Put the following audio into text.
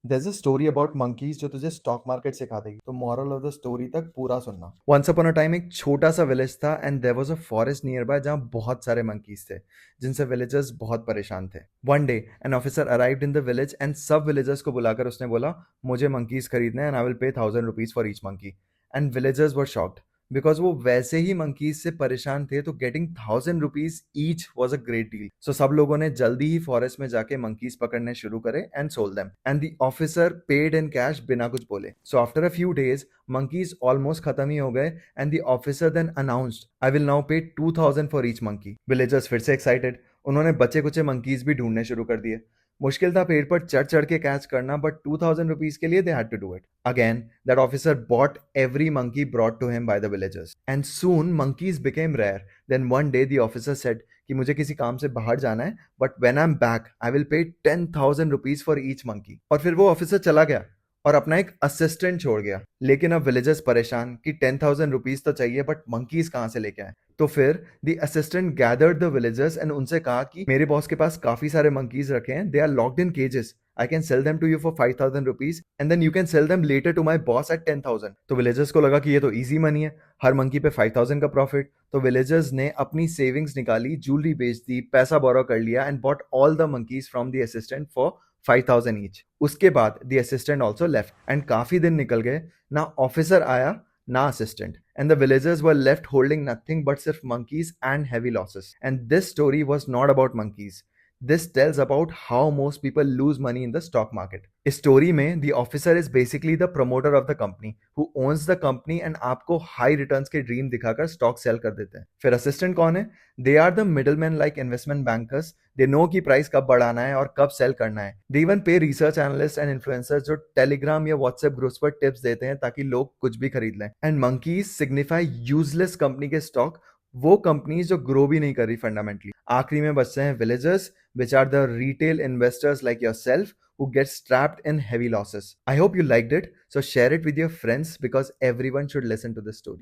There's a story about monkeys जो तुझे stock market सिखा देगी, तो मॉरल ऑफ द स्टोरी तक पूरा सुनना। वंस अपॉन अ टाइम एक छोटा सा विलेज था and there was a forest near by जहाँ बहुत सारे मंकीज थे जिनसे विलेजर्स बहुत परेशान थे। One day an officer arrived in the village and सब विलेजर्स को बुलाकर उसने बोला, मुझे मंकीज खरीदने and I will pay 1000 rupees for each monkey. And villagers were shocked because वो वैसे ही मंकीज से परेशान थे, तो getting 1000 rupees each was a great deal. So सब लोगों ने जल्दी ही फॉरेस्ट में जाके मंकीज पकड़ने शुरू करे and sold them and the officer paid in cash बिना कुछ बोले। So after a few days monkeys almost खत्म ही हो गए and the officer then announced, I will now pay 2000 for each monkey. Villagers फिर से एक्साइटेड, उन्होंने बचे कुचे मंकीज भी ढूंढने शुरू कर दिए। मुश्किल था पेड़ पर चढ़ चढ़ के कैच करना, बट 2000 रुपीज के लिए they had to do it again. That officer bought every monkey brought to him by the villagers and soon monkeys became rare. Then one day the officer said कि मुझे किसी काम से बाहर जाना है, but when I am back I will पे 10,000 rupees for each monkey. और फिर वो ऑफिसर चला गया और अपना एक असिस्टेंट छोड़ गया। लेकिन अब विलेजर्स परेशान कि 10,000 रुपीज तो चाहिए, बट मंकीज कहाँ से लेके आए। तो फिर the assistant gathered the villagers and उनसे कहा कि मेरे बॉस के पास काफी सारे मंकीज रखे हैं, they are locked in cages, I can sell them to you for 5,000 rupees and then you can sell them later to my boss at 10,000। तो विलेजर्स को लगा कि ये तो इजी मनी है, हर मंकी पे 5,000 का प्रॉफिट। तो विलेजर्स ने अपनी सेविंग्स निकाली, ज्वेलरी बेच दी, पैसा बोरो कर लिया and bought all the monkeys from the assistant for 5,000 each. उसके बाद the assistant also left and काफी दिन निकल गए, ना ऑफिसर आया ना assistant, and the villagers were left holding nothing but sirf monkeys and heavy losses. And this story was not about monkeys. This tells about how most people lose money in the stock market. इस story में the officer is basically the promoter of the company who owns the company and आपको high returns के dream दिखाकर stock cell कर देते हैं। फिर assistant कौन है? They are the middlemen like investment bankers. They know कि प्राइस कब बढ़ाना है और कब सेल करना है। They even pay research analysts and influencers जो टेलीग्राम या व्हाट्सएप ग्रुप्स पर टिप्स देते हैं ताकि लोग कुछ भी खरीद लें। And monkeys signify useless company के स्टॉक, वो कंपनीज जो ग्रो भी नहीं कर रही फंडामेंटली। आखिरी में बचते हैं villagers, which are the retail investors like yourself who get trapped in heavy losses. I hope you liked it. So share it with your friends because everyone should listen to this story.